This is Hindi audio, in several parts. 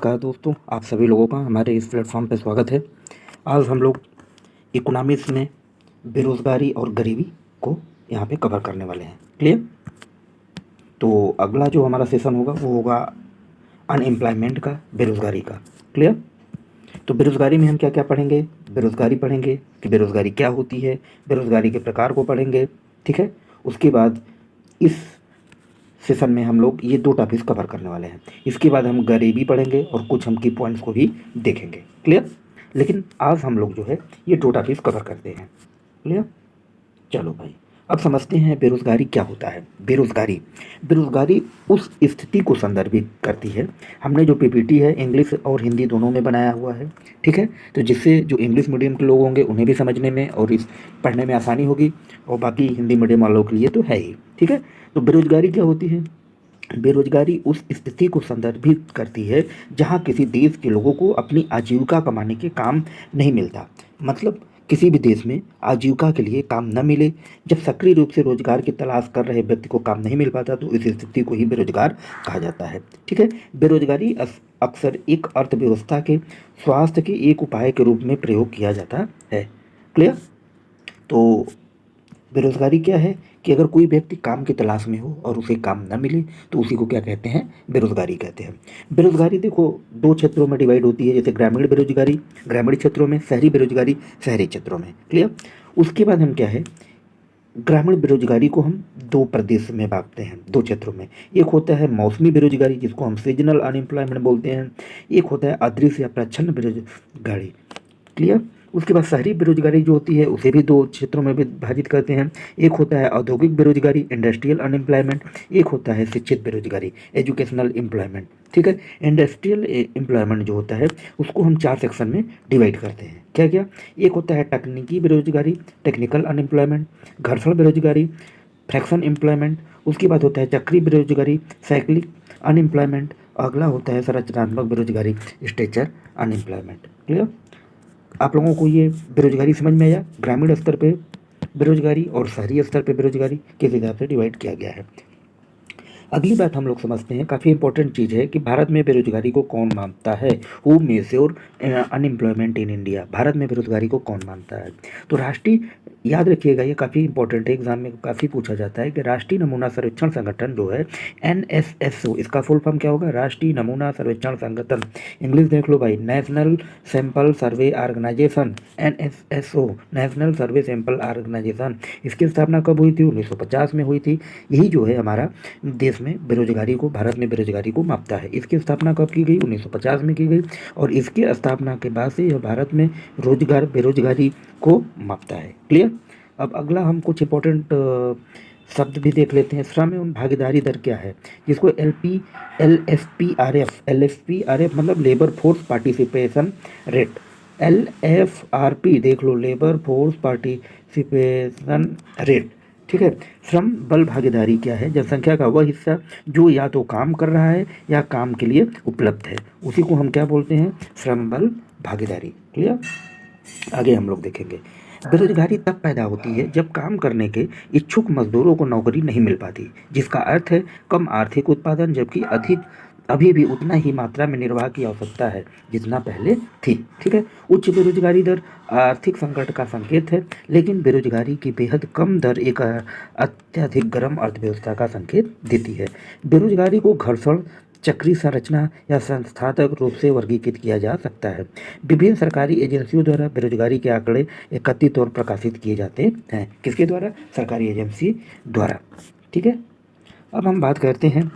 नमस्कार दोस्तों, आप सभी लोगों का हमारे इस प्लेटफॉर्म पर स्वागत है। आज हम लोग इकोनॉमिक्स में बेरोज़गारी और गरीबी को यहाँ पे कवर करने वाले हैं। क्लियर? तो अगला जो हमारा सेशन होगा वो होगा अनएम्प्लॉयमेंट का, बेरोज़गारी का। क्लियर? तो बेरोज़गारी में हम क्या क्या पढ़ेंगे? बेरोज़गारी पढ़ेंगे कि बेरोज़गारी क्या होती है, बेरोज़गारी के प्रकार को पढ़ेंगे। ठीक है, उसके बाद इस सेशन में हम लोग ये 2 टॉपिक्स कवर करने वाले हैं। इसके बाद हम गरीबी पढ़ेंगे और कुछ हम की पॉइंट्स को भी देखेंगे। क्लियर? लेकिन आज हम लोग जो है ये 2 टॉपिक्स कवर करते हैं। क्लियर? चलो भाई, अब समझते हैं बेरोज़गारी क्या होता है। बेरोज़गारी बेरोज़गारी उस स्थिति को संदर्भित करती है। हमने जो पीपीटी है इंग्लिश और हिंदी दोनों में बनाया हुआ है। ठीक है, तो जिससे जो इंग्लिश मीडियम के लोग होंगे उन्हें भी समझने में और इस पढ़ने में आसानी होगी, और बाकी हिंदी मीडियम वालों के लिए तो है ही। ठीक है, तो बेरोज़गारी क्या होती है? बेरोजगारी उस स्थिति को संदर्भित करती है जहां किसी देश के लोगों को अपनी आजीविका कमाने के काम नहीं मिलता। मतलब किसी भी देश में आजीविका के लिए काम न मिले, जब सक्रिय रूप से रोजगार की तलाश कर रहे व्यक्ति को काम नहीं मिल पाता तो इस स्थिति को ही बेरोजगार कहा जाता है। ठीक है, बेरोजगारी अक्सर एक अर्थव्यवस्था के स्वास्थ्य के एक उपाय के रूप में प्रयोग किया जाता है। क्लियर? तो बेरोज़गारी क्या है कि अगर कोई व्यक्ति काम की तलाश में हो और उसे काम न मिले तो उसी को क्या कहते हैं? बेरोज़गारी कहते हैं। बेरोज़गारी देखो 2 क्षेत्रों में डिवाइड होती है, जैसे ग्रामीण बेरोज़गारी ग्रामीण क्षेत्रों में, शहरी बेरोज़गारी शहरी क्षेत्रों में। क्लियर? उसके बाद हम क्या है, ग्रामीण बेरोजगारी को हम 2 प्रदेश में बांटते हैं, 2 क्षेत्रों में। एक होता है मौसमी बेरोजगारी जिसको हम सीजनल अनएम्प्लॉयमेंट बोलते हैं। एक होता है अदृश्य या प्रच्छन्न बेरोजगारी। क्लियर? उसके बाद शहरी बेरोजगारी जो होती है उसे भी 2 क्षेत्रों में विभाजित करते हैं। एक होता है औद्योगिक बेरोजगारी इंडस्ट्रियल अनएम्प्लॉयमेंट, एक होता है शिक्षित बेरोजगारी एजुकेशनल एम्प्लॉयमेंट। ठीक है, इंडस्ट्रियल एम्प्लॉयमेंट जो होता है उसको हम 4 सेक्शन में डिवाइड करते हैं। क्या क्या? एक होता है तकनीकी बेरोजगारी टेक्निकल अनएम्प्लॉयमेंट, घर्षण बेरोजगारी फ्रैक्शन एम्प्लॉयमेंट, उसके बाद होता है चक्रीय बेरोजगारी साइक्लिक अनएम्प्लॉयमेंट, अगला होता है संरचनात्मक बेरोजगारी स्ट्रेचर अनएम्प्लॉयमेंट। क्लियर? आप लोगों को ये बेरोजगारी समझ में आया? ग्रामीण स्तर पे बेरोजगारी और शहरी स्तर पे बेरोजगारी किस हिसाब से डिवाइड किया गया है। अगली बात हम लोग समझते हैं, काफ़ी इंपॉर्टेंट चीज़ है कि भारत में बेरोजगारी को कौन मानता है। Who major unemployment in India, Bharat में बेरोजगारी को कौन मानता है? तो राष्ट्रीय, याद रखिएगा ये काफ़ी इंपॉर्टेंट है, एग्जाम में काफ़ी पूछा जाता है कि राष्ट्रीय नमूना सर्वेक्षण संगठन जो है NSSO, इसका फुल फॉर्म क्या होगा? राष्ट्रीय नमूना सर्वेक्षण संगठन। इंग्लिश देख लो भाई, national sample survey organisation, NSSO national survey sample organisation. इसकी स्थापना कब हुई थी? 1950 में हुई थी। यही जो है हमारा देश में बेरोजगारी को, भारत में बेरोजगारी को मापता है। इसकी स्थापना कब की गई? 1950 में की गई, और इसकी स्थापना के बाद से यह भारत में रोजगार बेरोजगारी को मापता है। क्लियर? अब अगला हम कुछ इंपॉर्टेंट शब्द भी देख लेते हैं। श्रम एवं भागीदारी दर क्या है, जिसको LFPRF मतलब labour force participation rate, LFRP देख लो, लेबर फोर्स पार्टिसिपेशन रेट। ठीक है, श्रम बल भागीदारी क्या है? जनसंख्या का वह हिस्सा जो या तो काम कर रहा है या काम के लिए उपलब्ध है, उसी को हम क्या बोलते हैं? श्रम बल भागीदारी। क्लियर? आगे हम लोग देखेंगे, बेरोजगारी तब पैदा होती है जब काम करने के इच्छुक मजदूरों को नौकरी नहीं मिल पाती, जिसका अर्थ है कम आर्थिक उत्पादन, जबकि अभी भी उतना ही मात्रा में निर्वाह की आवश्यकता है जितना पहले थी। ठीक है, उच्च बेरोजगारी दर आर्थिक संकट का संकेत है, लेकिन बेरोजगारी की बेहद कम दर एक अत्यधिक गर्म अर्थव्यवस्था का संकेत देती है। बेरोजगारी को घर्षण, चक्रीय संरचना या संस्थागत रूप से वर्गीकृत किया जा सकता है। विभिन्न सरकारी एजेंसियों द्वारा बेरोजगारी के आंकड़े एकत्रित और प्रकाशित किए जाते हैं। किसके द्वारा? सरकारी एजेंसी द्वारा। ठीक है, अब हम बात करते हैं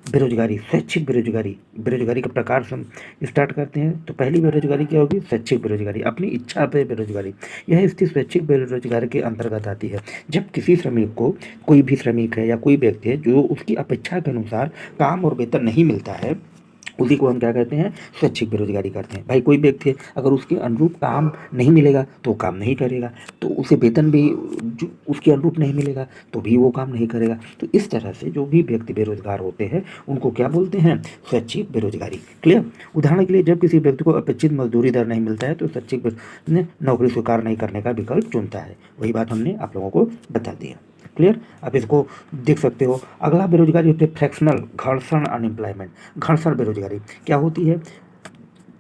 बेरोजगारी, स्वैच्छिक बेरोजगारी। बेरोजगारी का प्रकार हम स्टार्ट करते हैं। तो पहली बेरोजगारी क्या होगी? स्वैच्छिक बेरोजगारी, अपनी इच्छा पे बेरोजगारी। यह स्थिति स्वैच्छिक बेरोजगारी के अंतर्गत आती है, जब किसी श्रमिक को, कोई भी श्रमिक है या कोई व्यक्ति है जो उसकी अपेक्षा के अनुसार काम और वेतन नहीं मिलता है, उसी को हम क्या कहते हैं? स्वैच्छिक बेरोजगारी करते हैं। भाई कोई व्यक्ति है, अगर उसके अनुरूप काम नहीं मिलेगा तो वो काम नहीं करेगा, तो उसे वेतन भी जो उसके अनुरूप नहीं मिलेगा तो भी वो काम नहीं करेगा। तो इस तरह से जो भी व्यक्ति बेरोजगार होते हैं उनको क्या बोलते हैं? स्वैच्छिक बेरोजगारी। क्लियर? उदाहरण के लिए, जब किसी व्यक्ति को अपेक्षित मजदूरी दर नहीं मिलता है तो स्वैच्छिक नौकरी स्वीकार नहीं करने का विकल्प चुनता है। वही बात हमने आप लोगों को बता दिया। क्लियर? आप इसको देख सकते हो। अगला बेरोजगारी होती है फ्रैक्शनल, घर्षण अनएम्प्लॉयमेंट। घर्षण बेरोजगारी क्या होती है?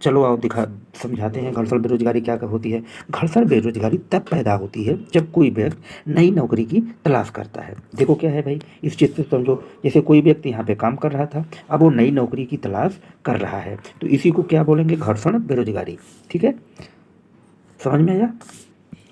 चलो आओ दिखा समझाते हैं घर्षण बेरोजगारी क्या होती है। घर्षण बेरोजगारी तब पैदा होती है जब कोई व्यक्ति नई नौकरी की तलाश करता है। देखो क्या है भाई, इस चीज़ से समझो, जैसे कोई व्यक्ति यहाँ पे काम कर रहा था, अब वो नई नौकरी की तलाश कर रहा है, तो इसी को क्या बोलेंगे, घर्षण बेरोजगारी। ठीक है, समझ में आया,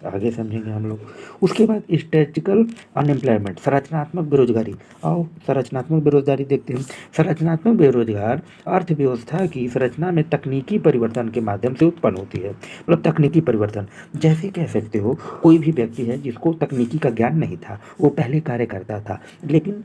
आगे समझेंगे हम लोग। उसके बाद स्टैटिस्टिकल अनएम्प्लॉयमेंट, संरचनात्मक बेरोजगारी। आओ संरचनात्मक बेरोजगारी देखते हैं। संरचनात्मक बेरोजगार अर्थव्यवस्था की संरचना में तकनीकी परिवर्तन के माध्यम से उत्पन्न होती है। मतलब तकनीकी परिवर्तन, जैसे कह सकते हो कोई भी व्यक्ति है जिसको तकनीकी का ज्ञान नहीं था, वो पहले कार्य करता था, लेकिन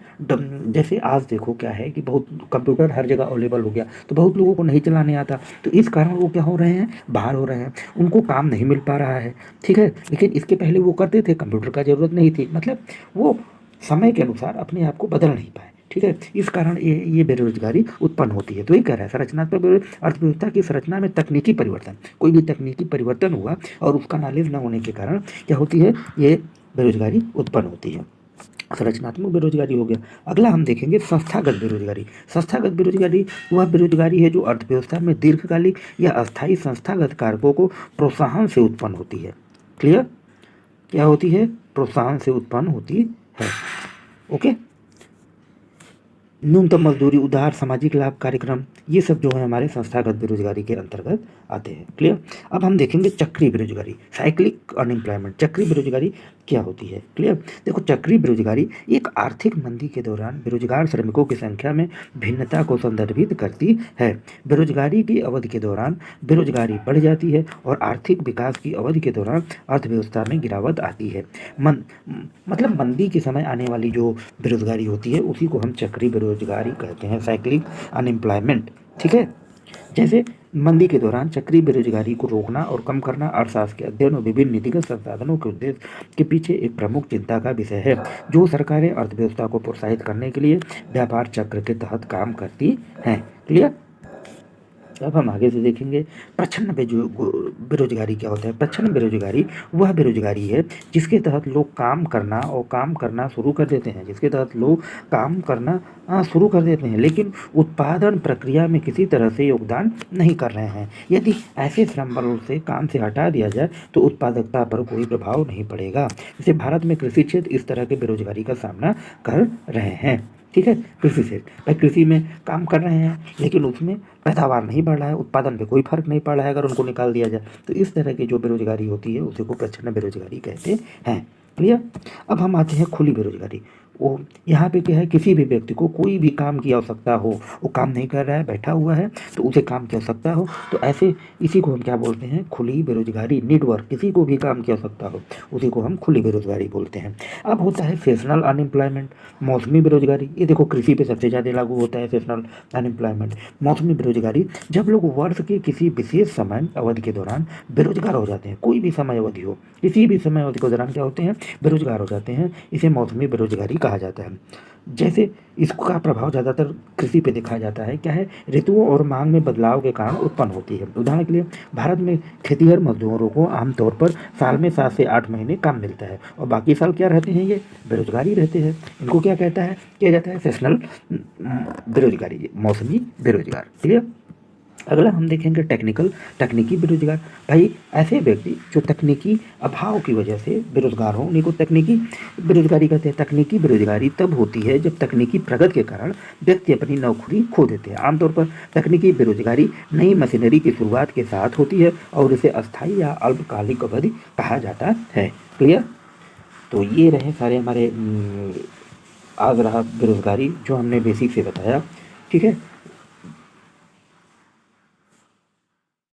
जैसे आज देखो क्या है कि बहुत कंप्यूटर हर जगह अवेलेबल हो गया, तो बहुत लोगों को नहीं चलाने आता, तो इस कारण वो क्या हो रहे हैं, बाहर हो रहे हैं, उनको काम नहीं मिल पा रहा है। ठीक है, लेकिन इसके पहले वो करते थे, कंप्यूटर का ज़रूरत नहीं थी, मतलब वो समय के अनुसार अपने आप को बदल नहीं पाए। ठीक है, इस कारण ये बेरोजगारी उत्पन्न होती है। तो ये कह रहा है संरचनात्मक अर्थव्यवस्था की संरचना में तकनीकी परिवर्तन, कोई भी तकनीकी परिवर्तन हुआ और उसका नॉलेज न होने के कारण क्या होती है, ये बेरोजगारी उत्पन्न होती है। संरचनात्मक बेरोजगारी हो गया। अगला हम देखेंगे संस्थागत बेरोजगारी। संस्थागत बेरोजगारी वह बेरोजगारी है जो अर्थव्यवस्था में दीर्घकालिक या अस्थायी संस्थागत कारकों को प्रोत्साहन से उत्पन्न होती है। क्लियर, क्या होती है, प्रोत्साहन से उत्पन्न होती है। ओके, न्यूनतम मजदूरी, उधार, सामाजिक लाभ कार्यक्रम, ये सब जो है हमारे संस्थागत बेरोजगारी के अंतर्गत आते हैं। क्लियर, अब हम देखेंगे चक्रीय बेरोजगारी, साइक्लिक अनएम्प्लॉयमेंट। चक्रीय बेरोजगारी क्या होती है, क्लियर। देखो चक्रीय बेरोजगारी एक आर्थिक मंदी के दौरान बेरोजगार श्रमिकों की संख्या में भिन्नता को संदर्भित करती है। बेरोजगारी की अवधि के दौरान बेरोजगारी बढ़ जाती है और आर्थिक विकास की अवधि के दौरान अर्थव्यवस्था में गिरावट आती है। मतलब मंदी के समय आने वाली जो बेरोजगारी होती है उसी को हम चक्रीय बेरोजगारी कहते हैं, साइक्लिक अनएम्प्लॉयमेंट। ठीक है, जैसे मंदी के दौरान चक्रीय बेरोजगारी को रोकना और कम करना अर्थशास्त्र के अध्ययन और विभिन्न नीतिगत संसाधनों के उद्देश्य के पीछे एक प्रमुख चिंता का विषय है, जो सरकारें अर्थव्यवस्था को प्रोत्साहित करने के लिए व्यापार चक्र के तहत काम करती हैं। क्लियर, अब हम आगे से देखेंगे प्रच्छन्न बेरोजगारी क्या होता है। प्रच्छन्न बेरोजगारी वह बेरोजगारी है जिसके तहत लोग काम करना शुरू कर देते हैं, जिसके तहत लोग काम करना शुरू कर देते हैं लेकिन उत्पादन प्रक्रिया में किसी तरह से योगदान नहीं कर रहे हैं। यदि ऐसे श्रम बल से काम से हटा दिया जाए तो उत्पादकता पर कोई प्रभाव नहीं पड़ेगा। जैसे भारत में कृषि क्षेत्र इस तरह के बेरोजगारी का सामना कर रहे हैं। ठीक है, कृषि से भाई कृषि में काम कर रहे हैं लेकिन उसमें पैदावार नहीं बढ़ रहा है, उत्पादन पे कोई फर्क नहीं पड़ रहा है अगर उनको निकाल दिया जाए, तो इस तरह की जो बेरोजगारी होती है उसी को प्रच्छन्न बेरोजगारी कहते हैं। क्लियर, अब हम आते हैं खुली बेरोजगारी। वो यहाँ पे क्या है, किसी भी व्यक्ति को कोई भी काम की आवश्यकता हो, वो काम नहीं कर रहा है, बैठा हुआ है, तो उसे काम की आवश्यकता हो, तो ऐसे इसी को हम क्या बोलते हैं, खुली बेरोजगारी। नीड वर्क, किसी को भी काम की आवश्यकता हो उसी को हम खुली बेरोजगारी बोलते हैं। अब होता है सेशनल अनएम्प्लॉयमेंट, मौसमी बेरोजगारी। ये देखो कृषि पे सबसे ज़्यादा लागू होता है सेशनल अनएम्प्लॉयमेंट। मौसमी बेरोजगारी, जब लोग वर्ष के किसी विशेष समय अवधि के दौरान बेरोजगार हो जाते हैं, कोई भी समय अवधि हो, किसी भी समय अवधि के दौरान क्या होते हैं, बेरोजगार हो जाते हैं, इसे मौसमी बेरोजगारी कहा जाता है। जैसे इसका प्रभाव ज़्यादातर कृषि पे देखा जाता है, क्या है, ऋतुओं और मांग में बदलाव के कारण उत्पन्न होती है। उदाहरण के लिए भारत में खेतिहर मजदूरों को आमतौर पर साल में 7 से 8 महीने काम मिलता है और बाकी साल क्या रहते हैं, ये बेरोजगारी रहते हैं। इनको क्या किया जाता है, सेशनल बेरोजगारी, मौसमी बेरोजगार। क्लियर, अगला हम देखेंगे तकनीकी बेरोजगार। भाई ऐसे व्यक्ति जो तकनीकी अभाव की वजह से बेरोजगार हो उन्हीं को तकनीकी बेरोजगारी कहते हैं। तकनीकी बेरोजगारी तब होती है जब तकनीकी प्रगति के कारण व्यक्ति अपनी नौकरी खो देते हैं। आमतौर पर तकनीकी बेरोजगारी नई मशीनरी की शुरुआत के साथ होती है और इसे अस्थायी या अल्पकालिक अवधि कहा जाता है। क्लियर, तो ये रहे सारे हमारे आज रहा बेरोजगारी जो हमने बेसिक से बताया। ठीक है,